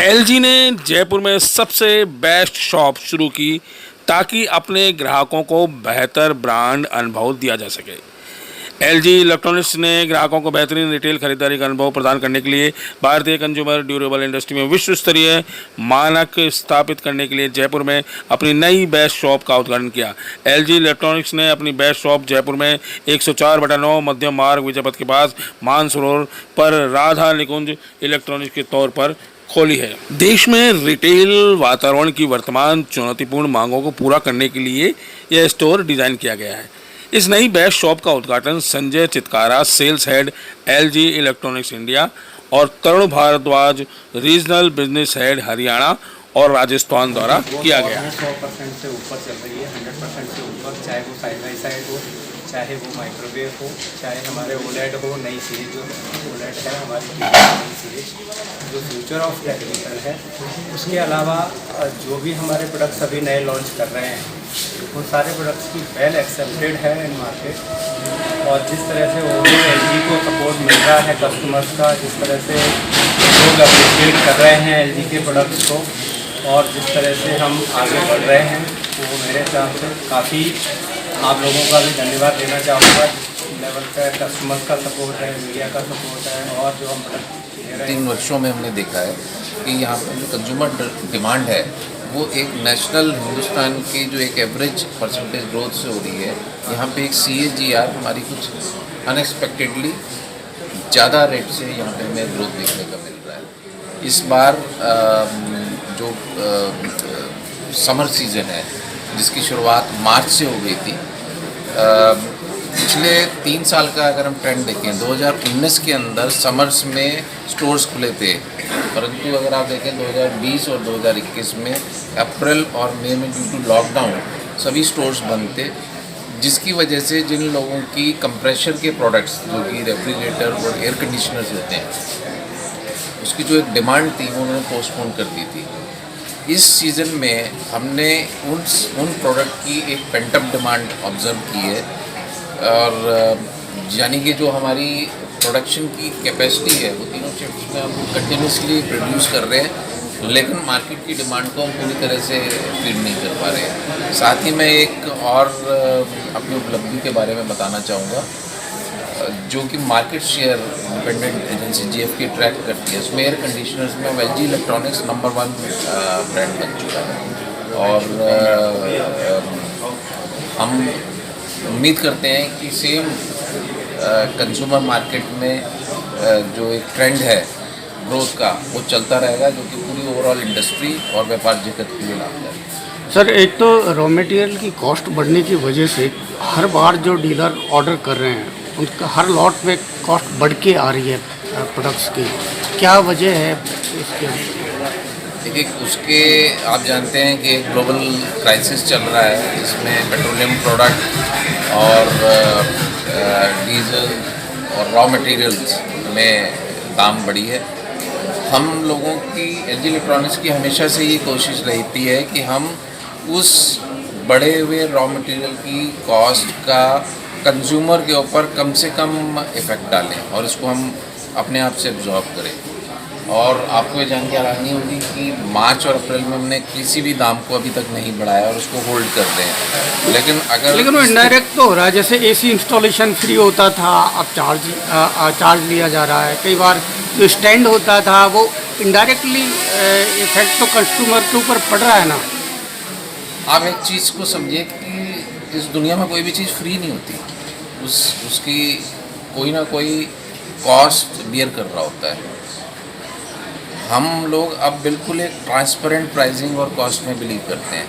LG ने जयपुर में सबसे बेस्ट शॉप शुरू की ताकि अपने ग्राहकों को बेहतर ब्रांड अनुभव दिया जा सके। एलजी इलेक्ट्रॉनिक्स ने ग्राहकों को बेहतरीन रिटेल खरीदारी का अनुभव प्रदान करने के लिए भारतीय कंज्यूमर ड्यूरेबल इंडस्ट्री में विश्व स्तरीय मानक स्थापित करने के लिए जयपुर में अपनी नई बेस्ट शॉप का उद्घाटन किया। एलजी इलेक्ट्रॉनिक्स ने अपनी बेस्ट शॉप जयपुर में 104/9 मध्यम मार्ग विजयपथ के पास मानसरोवर पर राधा निकुंज इलेक्ट्रॉनिक्स के तौर पर खोली है। देश में रिटेल वातावरण की वर्तमान चुनौतीपूर्ण मांगों को पूरा करने के लिए यह स्टोर डिजाइन किया गया है। इस नई बेस्ट शॉप का उद्घाटन Sanjay Chitkara, sales head LG electronics India, और Tarun Bhardwaj, regional business head Haryana और राजस्थान द्वारा किया गया। 100% से ऊपर चल रही है, 100% से ऊपर, चाहे वो साइड बाई साइड हो, चाहे वो माइक्रोवेव हो, चाहे हमारे ओलेड हो, नई सीरीज जो ओलेड है हमारी नई सीरीज जो फ्यूचर ऑफ टेक्निकल है। उसके अलावा जो भी हमारे प्रोडक्ट्स अभी नए लॉन्च कर रहे हैं उन सारे प्रोडक्ट्स की वेल एक्सेप्टेड है इन मार्केट। और जिस तरह से ओवरऑल एलजी को सपोर्ट मिल रहा है कस्टमर्स का, जिस तरह से लोग अप्रिशिएट कर रहे हैं एलजी के प्रोडक्ट्स को, और जिस तरह से हम आगे बढ़ रहे हैं, वो मेरे हिसाब से काफ़ी आप लोगों का भी धन्यवाद देना चाहूँगा। लेवल पे कस्टमर्स का सपोर्ट है, मीडिया का सपोर्ट है, और जो हम दे रहे हैं 3 वर्षों में हमने देखा है कि यहाँ पर जो कंज्यूमर डिमांड है वो एक नेशनल हिंदुस्तान की जो एक एवरेज परसेंटेज ग्रोथ से हो रही है। यहाँ पे एक CAGR हमारी कुछ अनएक्सपेक्टेडली ज़्यादा रेट से यहाँ पे हमें ग्रोथ देखने को मिल रहा है। इस बार जो समर सीज़न है जिसकी शुरुआत मार्च से हो गई थी, पिछले 3 साल का अगर हम ट्रेंड देखें, 2019 के अंदर समर्स में स्टोर्स खुले थे, परंतु अगर आप देखें 2020 और 2021 में अप्रैल और मई में ड्यू टू लॉकडाउन सभी स्टोर्स बंद थे, जिसकी वजह से जिन लोगों की कंप्रेशर के प्रोडक्ट्स जो कि रेफ्रिजरेटर और एयर कंडीशनर्स होते हैं उसकी जो एक डिमांड थी वो उन्होंने पोस्टपोन कर दी थी। इस सीज़न में हमने उन प्रोडक्ट की एक पेंटअप डिमांड ऑब्ज़र्व की है, और यानी कि जो हमारी प्रोडक्शन की कैपेसिटी है वो तीनों शिफ्ट्स में हम कंटिन्यूसली प्रोड्यूस कर रहे हैं, लेकिन मार्केट की डिमांड को हम पूरी तरह से फीड नहीं कर पा रहे हैं। साथ ही मैं एक और अपनी उपलब्धि के बारे में बताना चाहूँगा, जो कि market share independent agency GfK track करती है, उसमें एयर कंडीशनर्स में एलजी इलेक्ट्रॉनिक्स नंबर 1 ब्रांड बन चुका है। और हम उम्मीद करते हैं कि सेम कंज्यूमर मार्केट में जो एक ट्रेंड है ग्रोथ का वो चलता रहेगा, जो कि पूरी ओवरऑल इंडस्ट्री और व्यापार जगत के लिए लाभदायक है। सर, एक तो रॉ मटेरियल की कॉस्ट बढ़ने की वजह से हर बार जो डीलर ऑर्डर कर रहे हैं उनका हर लॉट में कॉस्ट बढ़ के आ रही है प्रोडक्ट्स की, क्या वजह है इसके? देखिए, उसके आप जानते हैं कि एक ग्लोबल क्राइसिस चल रहा है जिसमें पेट्रोलियम प्रोडक्ट और डीजल और रॉ मटेरियल्स में दाम बढ़ी है। हम लोगों की एलजी इलेक्ट्रॉनिक्स की हमेशा से ये कोशिश रहती है कि हम उस बढ़े हुए रॉ मटेरियल की कॉस्ट का कंज्यूमर के ऊपर कम से कम इफ़ेक्ट डालें और इसको हम अपने आप से एब्जॉर्ब करें। और आपको ये जान के हैरानी होगी कि मार्च और अप्रैल में हमने किसी भी दाम को अभी तक नहीं बढ़ाया और उसको होल्ड कर रहे हैं। लेकिन वो इनडायरेक्ट तो हो रहा है, जैसे AC इंस्टॉलेशन फ्री होता था, अब चार्ज लिया जा रहा है। कई बार जो स्टैंड होता था वो इनडायरेक्टली इफेक्ट तो कंज्यूमर के ऊपर पड़ रहा है ना। आप एक चीज़ को समझिए कि इस दुनिया में कोई भी चीज़ फ्री नहीं होती, उसकी कोई ना कोई कॉस्ट बियर कर रहा होता है। हम लोग अब बिल्कुल एक ट्रांसपेरेंट प्राइसिंग और कॉस्ट में बिलीव करते हैं।